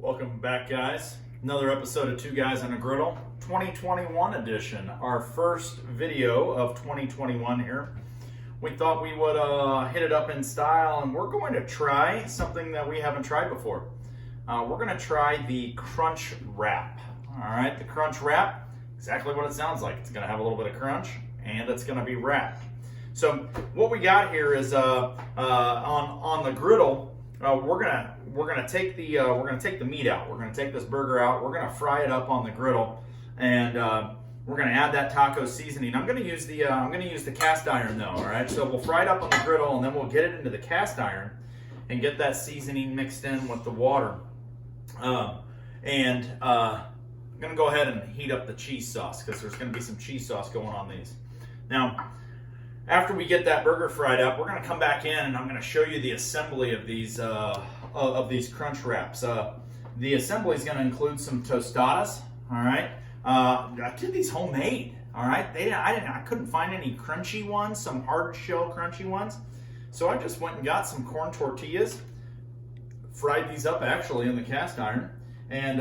Welcome back, guys. Another episode of Two Guys on a Griddle, 2021 edition. Our first video of 2021 here. We thought we would hit it up in style, and we're going to try something that we haven't tried before. We're going to try the crunch wrap. All right, the crunch wrap, exactly what it sounds like. It's going to have a little bit of crunch, and it's going to be wrapped. So what we got here is on the griddle. We're gonna take the meat out. We're gonna take this burger out. We're gonna fry it up on the griddle, and we're gonna add that taco seasoning. I'm gonna use the cast iron though. All right, so we'll fry it up on the griddle, and then we'll get it into the cast iron and get that seasoning mixed in with the water. I'm gonna go ahead and heat up the cheese sauce because there's gonna be some cheese sauce going on these. Now, after we get that burger fried up, we're going to come back in and I'm going to show you the assembly of these crunch wraps. The assembly is going to include some tostadas. All right, I did these homemade. All right, I couldn't find any crunchy ones, some hard shell crunchy ones, so I just went and got some corn tortillas, fried these up actually in the cast iron, and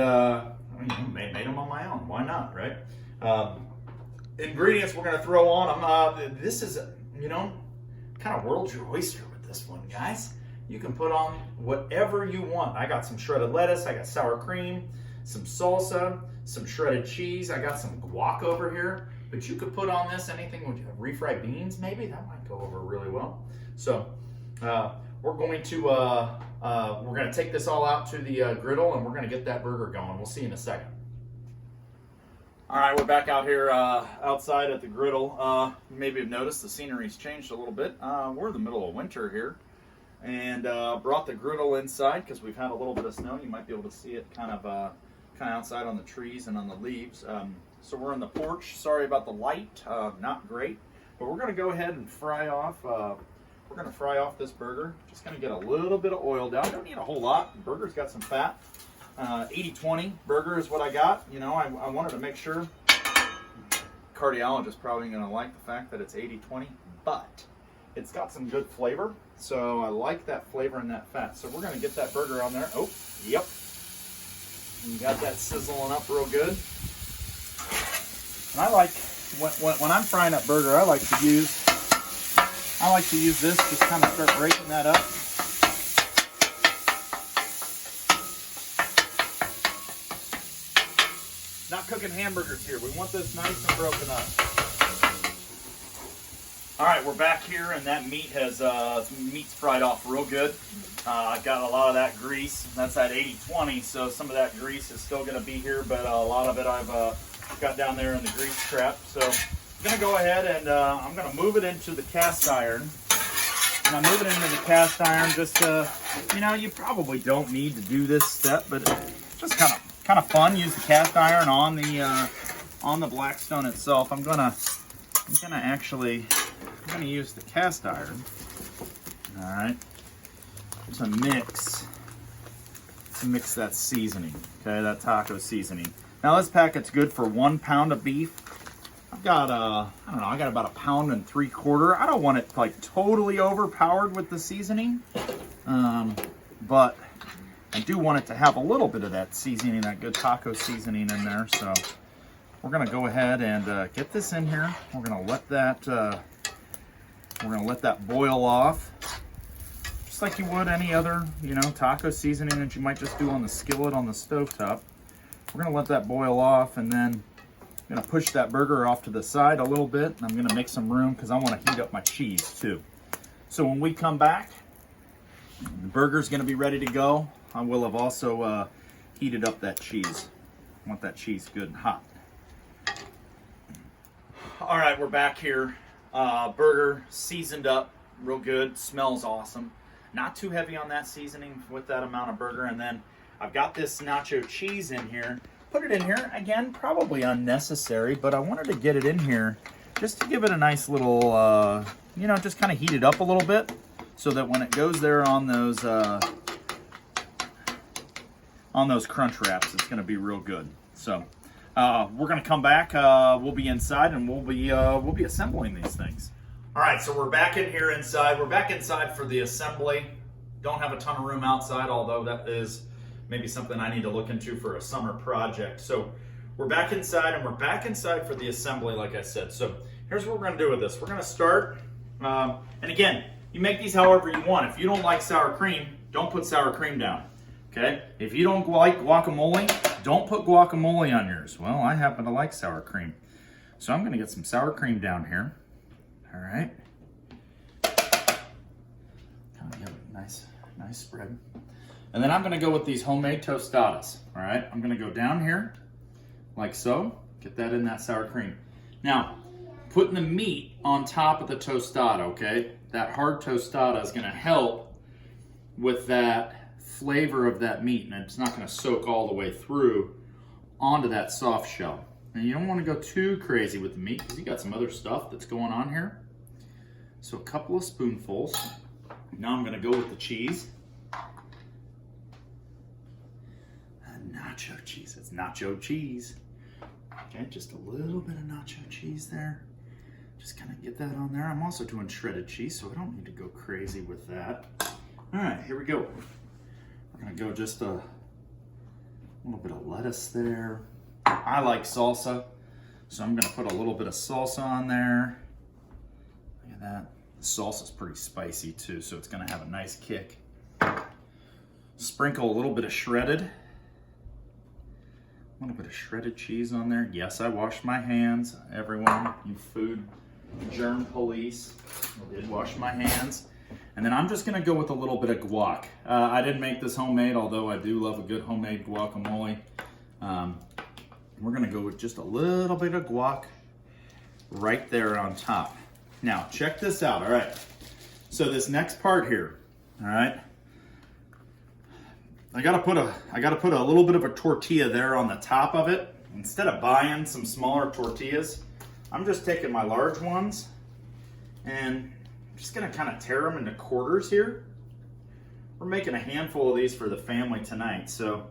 made them on my own. Why not, right? Ingredients we're going to throw on them. This is, kind of world's your oyster with this one, guys. You can put on whatever you want. I got some shredded lettuce. I got sour cream, some salsa, some shredded cheese. I got some guac over here. But you could put on this anything. Would you have refried beans? Maybe that might go over really well. So we're going to take this all out to the griddle, and we're going to get that burger going. We'll see you in a second. All right, we're back out here outside at the griddle. Maybe you've noticed the scenery's changed a little bit. We're in the middle of winter here, and brought the griddle inside because we've had a little bit of snow. You might be able to see it kind of outside on the trees and on the leaves. So we're in the porch. Sorry about the light, not great, but we're going to go ahead and fry off. We're going to fry off this burger. Just going to get a little bit of oil down. Don't need a whole lot. The burger's got some fat. 80-20 burger is what I got. I wanted to make sure. Cardiologist probably going to like the fact that it's 80-20, but it's got some good flavor. So I like that flavor and that fat. So we're going to get that burger on there. Oh, yep. You got that sizzling up real good. And I like when I'm frying up burger, I like to use this. Just kind of start breaking that up. Not cooking hamburgers here. We want this nice and broken up. All right, we're back here, and that meat meat's fried off real good. I got a lot of that grease. That's that 80-20, so some of that grease is still going to be here, but a lot of it I've got down there in the grease trap. So I'm going to go ahead and I'm going to move it into the cast iron. And I'm moving it into the cast iron just to, you probably don't need to do this step, but just kind of fun. Use the cast iron on the Blackstone itself. I'm gonna use the cast iron, all right, to mix that seasoning. Okay, that taco seasoning. Now this packet's good for 1 pound of beef. I've got I got about 1 3/4 pounds. I don't want it like totally overpowered with the seasoning, but I do want it to have a little bit of that seasoning, that good taco seasoning in there. So we're going to go ahead and get this in here. We're going to let that boil off, just like you would any other, taco seasoning that you might just do on the skillet on the stovetop. We're going to let that boil off, and then I'm going to push that burger off to the side a little bit. And I'm going to make some room because I want to heat up my cheese too. So when we come back, the burger's going to be ready to go. I will have also heated up that cheese. I want that cheese good and hot. All right, we're back here. Burger seasoned up real good. Smells awesome. Not too heavy on that seasoning with that amount of burger. And then I've got this nacho cheese in here. Put it in here. Again, probably unnecessary, but I wanted to get it in here just to give it a nice little, just kind of heat it up a little bit so that when it goes there on those crunch wraps, it's going to be real good. So we're going to come back. We'll be inside, and we'll be assembling these things. All right, so we're back in here inside. We're back inside for the assembly. Don't have a ton of room outside, although that is maybe something I need to look into for a summer project. So we're back inside, and we're back inside for the assembly, like I said. So here's what we're gonna do with this. We're gonna start, and again, you make these however you want. If you don't like sour cream, don't put sour cream down, okay? If you don't like guacamole, don't put guacamole on yours. Well, I happen to like sour cream. So I'm gonna get some sour cream down here, all right? Kind of give it a nice spread. And then I'm gonna go with these homemade tostadas, all right? I'm gonna go down here, like so, get that in that sour cream. Now, putting the meat on top of the tostada, okay? That hard tostada is gonna help with that flavor of that meat, and it's not gonna soak all the way through onto that soft shell. And you don't wanna go too crazy with the meat because you got some other stuff that's going on here. So a couple of spoonfuls. Now I'm gonna go with the cheese. Nacho cheese, it's nacho cheese. Okay, just a little bit of nacho cheese there. Just kind of get that on there. I'm also doing shredded cheese, so I don't need to go crazy with that. All right, here we go. We're gonna go just a little bit of lettuce there. I like salsa, so I'm gonna put a little bit of salsa on there. Look at that. The salsa's pretty spicy too, so it's gonna have a nice kick. Sprinkle a little bit of shredded cheese on there. Yes, I washed my hands. Everyone, you food germ police, I did wash my hands. And then I'm just gonna go with a little bit of guac. I didn't make this homemade, although I do love a good homemade guacamole. We're gonna go with just a little bit of guac right there on top. Now, check this out, all right? So this next part here, all right? I gotta put a little bit of a tortilla there on the top of it. Instead of buying some smaller tortillas, I'm just taking my large ones and I'm just gonna kind of tear them into quarters here. We're making a handful of these for the family tonight, so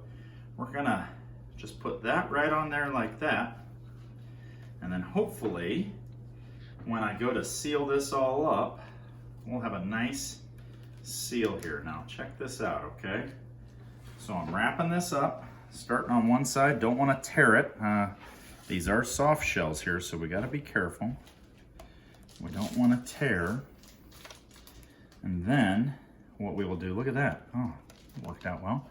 we're gonna just put that right on there like that. And then hopefully, when I go to seal this all up, we'll have a nice seal here. Now check this out, okay? So I'm wrapping this up, starting on one side. Don't want to tear it. These are soft shells here, so we got to be careful. We don't want to tear. And then what we will do, look at that. Oh, it worked out well.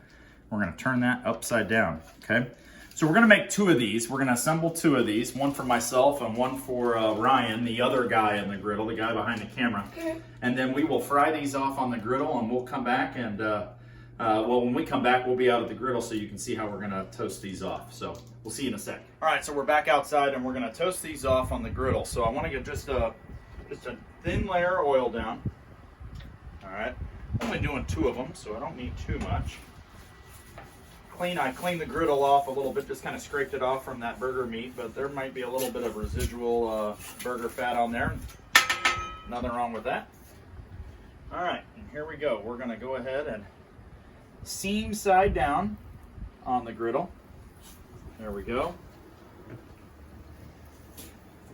We're going to turn that upside down, okay? So we're going to make two of these. We're going to assemble two of these, one for myself and one for Ryan, the other guy in the griddle, the guy behind the camera. Okay. And then we will fry these off on the griddle, and we'll come back and well, when we come back, we'll be out at the griddle so you can see how we're gonna toast these off. So we'll see you in a sec. All right, so we're back outside and we're gonna toast these off on the griddle. So I wanna get just a thin layer of oil down. All right, I'm only doing 2 of them, so I don't need too much. I cleaned the griddle off a little bit, just kind of scraped it off from that burger meat, but there might be a little bit of residual burger fat on there. Nothing wrong with that. All right, and here we go. We're gonna go ahead and seam side down on the griddle. There we go.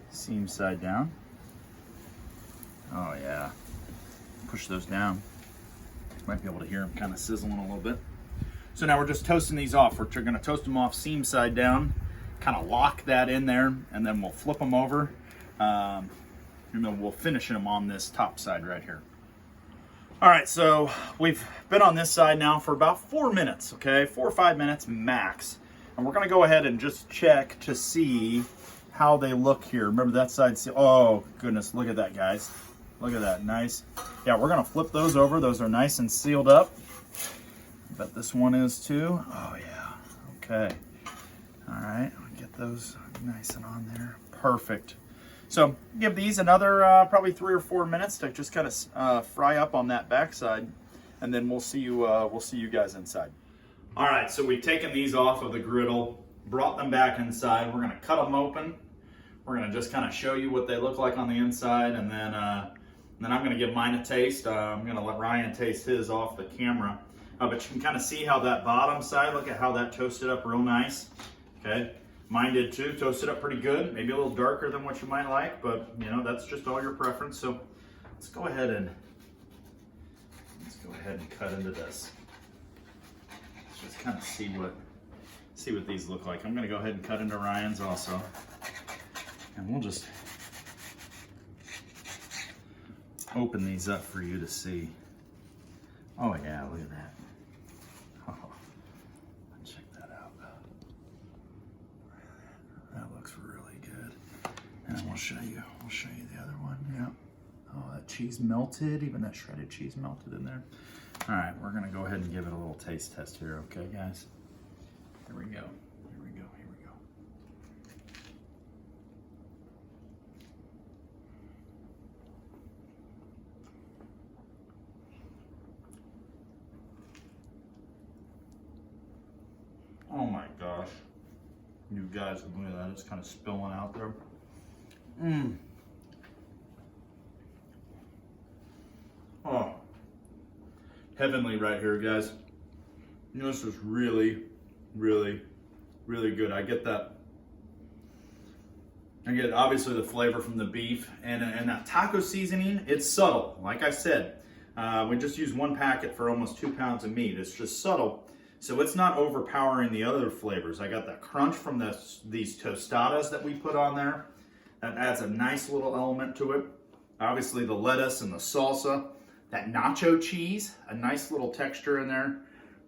Seam side down. Oh yeah. Push those down. Might be able to hear them kind of sizzling a little bit. So now we're just toasting these off. We're going to toast them off seam side down, kind of lock that in there, and then we'll flip them over, and then we'll finish them on this top side right here. All right, so we've been on this side now for about 4 minutes, okay? 4 or 5 minutes max. And we're gonna go ahead and just check to see how they look here. Remember that side, oh goodness, look at that, guys. Look at that, nice. Yeah, we're gonna flip those over. Those are nice and sealed up. Bet this one is too. Oh yeah, okay. All right, I'll get those nice and on there. Perfect. So give these another probably 3 or 4 minutes to just kind of fry up on that backside, and then we'll see you guys inside. All right, so we've taken these off of the griddle, brought them back inside. We're gonna cut them open. We're gonna just kind of show you what they look like on the inside, and then I'm gonna give mine a taste. I'm gonna let Ryan taste his off the camera, but you can kind of see how that bottom side, look at how that toasted up real nice. Okay. Mine did too, toasted up pretty good. Maybe a little darker than what you might like, but you know, that's just all your preference. So let's go ahead and cut into this. Let's just kind of see what these look like. I'm gonna go ahead and cut into Ryan's also. And we'll just open these up for you to see. Oh yeah, look at that. Oh, check that out. That looks really good. And we'll show you the other one. Yeah. Oh, that cheese melted, even that shredded cheese melted in there. All right, we're gonna go ahead and give it a little taste test here, okay, guys? Here we go. Here we go. Here we go. Oh my gosh. You guys, look at that. It's kind of spilling out there. Mmm. Oh. Heavenly right here, guys. You know, this is really, really, really good. I get that. I get obviously the flavor from the beef and that taco seasoning. It's subtle. Like I said, we just use 1 packet for almost 2 pounds of meat. It's just subtle. So it's not overpowering the other flavors. I got that crunch from these tostadas that we put on there. That adds a nice little element to it. Obviously the lettuce and the salsa. That nacho cheese, a nice little texture in there.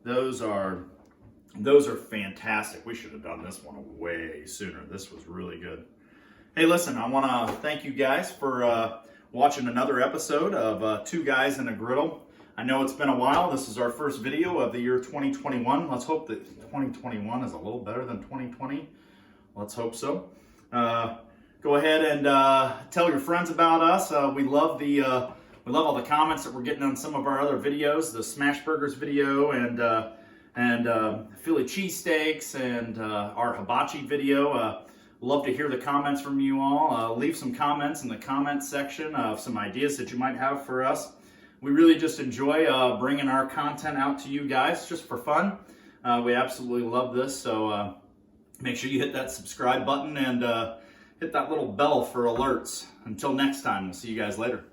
Those are fantastic. We should have done this one way sooner. This was really good. Hey, listen, I want to thank you guys for watching another episode of Two Guys and a Griddle. I know it's been a while. This is our first video of the year 2021. Let's hope that 2021 is a little better than 2020. Let's hope so. Go ahead and tell your friends about us. We love all the comments that we're getting on some of our other videos, the Smash Burgers video and Philly cheesesteaks and our hibachi video. Love to hear the comments from you all. Leave some comments in the comments section of some ideas that you might have for us. We really just enjoy bringing our content out to you guys just for fun. We absolutely love this, so make sure you hit that subscribe button and hit that little bell for alerts. Until next time, we'll see you guys later.